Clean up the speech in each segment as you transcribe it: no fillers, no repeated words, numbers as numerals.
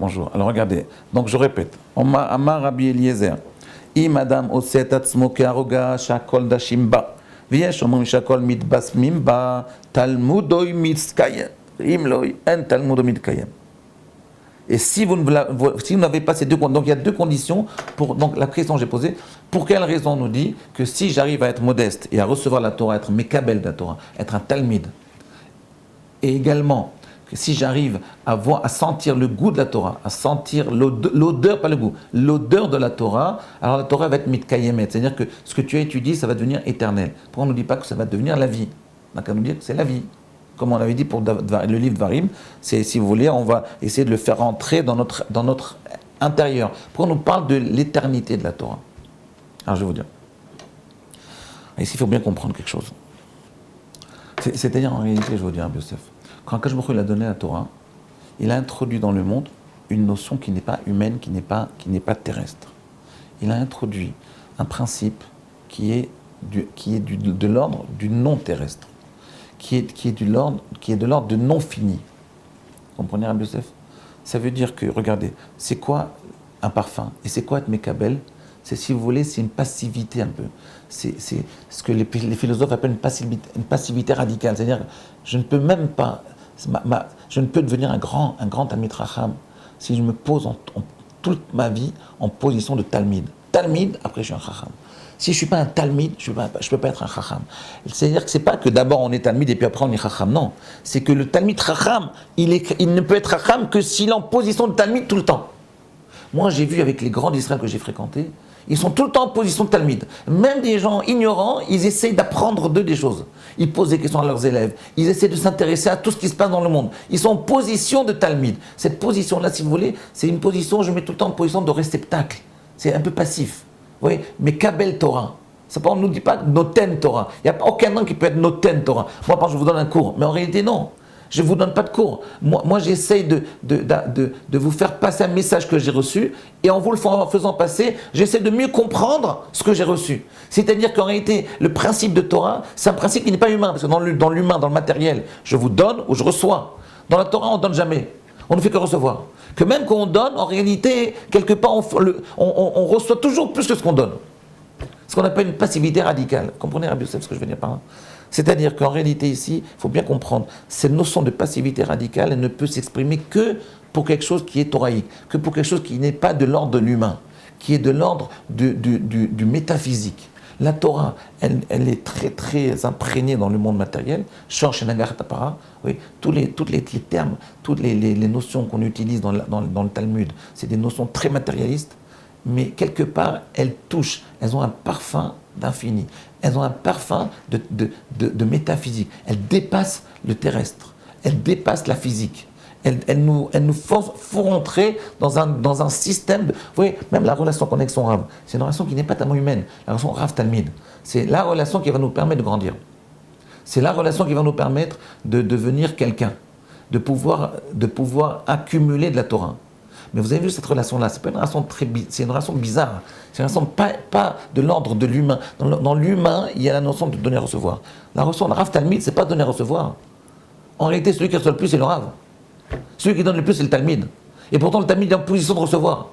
Bonjour. Alors regardez, donc je répète. Amar Rabbi Eliezer. Madame Oset Atzmo Kearoga Shakol Dashimba. Viesh Omrim Shakol Mitbasmim Ba Talmudoy Mitzkayem. Imloy En Talmudoy Mitzkayem. Et si vous n'avez pas ces deux conditions, donc il y a deux conditions pour donc la question que j'ai posée. Pour quelle raison on nous dit que si j'arrive à être modeste et à recevoir la Torah, être mekabel de la Torah, être un talmid, et également que si j'arrive à sentir le goût de la Torah, à sentir l'odeur, pas le goût, l'odeur de la Torah, alors la Torah va être mitkayemet, c'est-à-dire que ce que tu as étudié, ça va devenir éternel. Pourquoi on ne nous dit pas que ça va devenir la vie? On n'a qu'à nous dire que c'est la vie. Comme on avait dit pour le livre Dvarim, c'est, si vous voulez, on va essayer de le faire entrer dans notre intérieur. Pourquoi on nous parle de l'éternité de la Torah? Alors je vais vous dire. Ici, il faut bien comprendre quelque chose. C'est-à-dire, en réalité, je vais vous dire, Yosef, quand Akash Baruch Hu a donné la Torah, il a introduit dans le monde une notion qui n'est pas humaine, qui n'est pas terrestre. Il a introduit un principe qui est de l'ordre du non terrestre, qui est de l'ordre de non fini. Vous comprenez, Rabbi Yosef? Ça veut dire que, regardez, c'est quoi un parfum? Et c'est quoi être mekabel? C'est, si vous voulez, c'est une passivité un peu. C'est ce que les philosophes appellent une passivité radicale. C'est-à-dire que je ne peux même pas, je ne peux devenir un grand Talmid Chacham si je me pose toute ma vie en position de Talmid. Talmid, après je suis un Chacham. Si je ne suis pas un Talmid, je ne peux pas être un Chacham. C'est-à-dire que ce n'est pas que d'abord on est Talmid et puis après on est Chacham. Non. C'est que le Talmid Chacham, il ne peut être Chacham que s'il est en position de Talmid tout le temps. Moi, j'ai vu avec les grands d'Israël que j'ai fréquentés, ils sont tout le temps en position de Talmid. Même des gens ignorants, ils essayent d'apprendre d'eux des choses. Ils posent des questions à leurs élèves. Ils essaient de s'intéresser à tout ce qui se passe dans le monde. Ils sont en position de Talmid. Cette position-là, si vous voulez, c'est une position, je mets tout le temps en position de réceptacle. C'est un peu passif. Vous voyez, mais Kabel Torah. On ne nous dit pas Noten Torah. Il n'y a aucun nom qui peut être Noten Torah. Moi, je vous donne un cours. Mais en réalité, non. Je ne vous donne pas de cours. Moi j'essaye de vous faire passer un message que j'ai reçu, et en vous le faisant passer, j'essaie de mieux comprendre ce que j'ai reçu. C'est-à-dire qu'en réalité, le principe de Torah, c'est un principe qui n'est pas humain, parce que dans l'humain, dans le matériel, je vous donne ou je reçois. Dans la Torah, on ne donne jamais. On ne fait que recevoir. Que même quand on donne, en réalité, quelque part, on reçoit toujours plus que ce qu'on donne. Ce qu'on appelle une passivité radicale. Comprenez, Rabbi Yosef, ce que je veux dire par là? C'est-à-dire qu'en réalité ici, il faut bien comprendre, cette notion de passivité radicale, elle ne peut s'exprimer que pour quelque chose qui est thoraïque, que pour quelque chose qui n'est pas de l'ordre de l'humain, qui est de l'ordre du métaphysique. La Torah, elle est très très imprégnée dans le monde matériel. Shor Nagar Tapara, oui, tous les termes, toutes les notions qu'on utilise dans le Talmud, c'est des notions très matérialistes, mais quelque part, elles touchent, elles ont un parfum d'infini. Elles ont un parfum de métaphysique. Elles dépassent le terrestre. Elles dépassent la physique. Elles nous font rentrer dans un système de... Vous voyez, même la relation qu'on a avec son Rav, c'est une relation qui n'est pas tellement humaine. La relation Rav-Talmid. C'est la relation qui va nous permettre de grandir. C'est la relation qui va nous permettre de devenir quelqu'un. De pouvoir accumuler de la Torah. Mais vous avez vu cette relation-là, c'est pas une relation c'est une relation bizarre. C'est une relation pas de l'ordre de l'humain. Dans l'humain, il y a la notion de donner et recevoir. La relation de Rav Talmid, c'est pas donner et recevoir. En réalité, celui qui reçoit le plus, c'est le Rav. Celui qui donne le plus, c'est le Talmid. Et pourtant, le Talmid est en position de recevoir.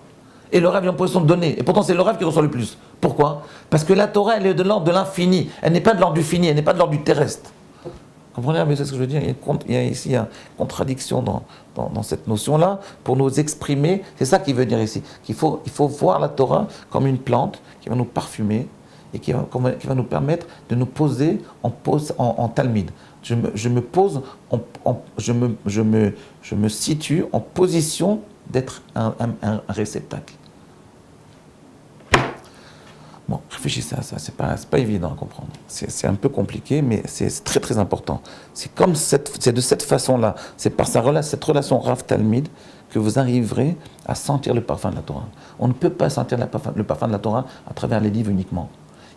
Et le Rav est en position de donner. Et pourtant, c'est le Rav qui reçoit le plus. Pourquoi? Parce que la Torah, elle est de l'ordre de l'infini. Elle n'est pas de l'ordre du fini, elle n'est pas de l'ordre du terrestre. Vous comprenez, mais c'est ce que je veux dire. Il y a ici une contradiction dans cette notion-là pour nous exprimer. C'est ça qu'il veut dire ici. Il faut voir la Torah comme une plante qui va nous parfumer et qui va nous permettre de nous poser en Talmid. Je me situe en position d'être un réceptacle. Bon, réfléchissez à ça, c'est pas évident à comprendre. C'est un peu compliqué, mais c'est très très important. C'est de cette façon-là, c'est par cette relation Rav-Talmid que vous arriverez à sentir le parfum de la Torah. On ne peut pas sentir le parfum de la Torah à travers les livres uniquement.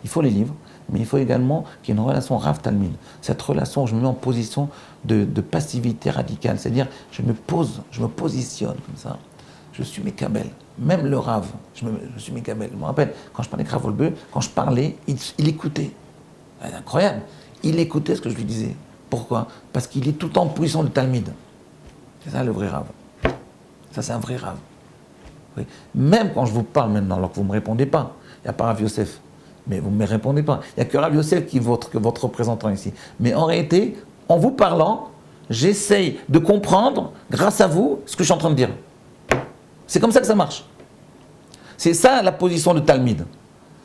Il faut les livres, mais il faut également qu'il y ait une relation Rav-Talmid. Cette relation, je me mets en position de passivité radicale, c'est-à-dire je me positionne comme ça. Je suis Mekabel. Même le Rav, je suis Mekabel. Je me rappelle, quand je parlais avec Rav Wolbe, quand je parlais, il écoutait. C'est incroyable. Il écoutait ce que je lui disais. Pourquoi? Parce qu'il est tout le temps en position de Talmid. C'est ça le vrai Rav. Ça, c'est un vrai Rav. Oui. Même quand je vous parle maintenant, alors que vous ne me répondez pas, il n'y a pas Rav Yosef, mais vous ne me répondez pas. Il n'y a que Rav Yosef qui est votre représentant ici. Mais en réalité, en vous parlant, j'essaye de comprendre, grâce à vous, ce que je suis en train de dire. C'est comme ça que ça marche. C'est ça la position de Talmid.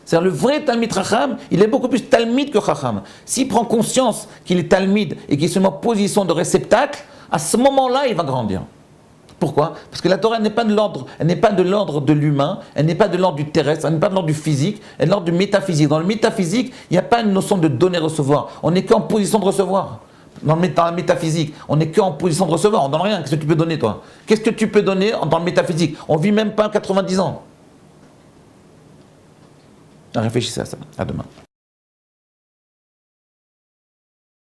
C'est-à-dire le vrai Talmid Chacham, il est beaucoup plus Talmid que Chacham. S'il prend conscience qu'il est Talmid et qu'il se met en position de réceptacle, à ce moment-là, il va grandir. Pourquoi? Parce que la Torah n'est pas de l'ordre, elle n'est pas de l'ordre de l'humain, elle n'est pas de l'ordre du terrestre, elle n'est pas de l'ordre du physique, elle est de l'ordre du métaphysique. Dans le métaphysique, il n'y a pas une notion de donner-recevoir. On n'est qu'en position de recevoir. Dans la métaphysique, on n'est qu'en position de recevoir. On ne donne rien. Qu'est-ce que tu peux donner, toi? Qu'est-ce que tu peux donner dans le métaphysique? On ne vit même pas 90 ans. Réfléchissez à ça. À demain.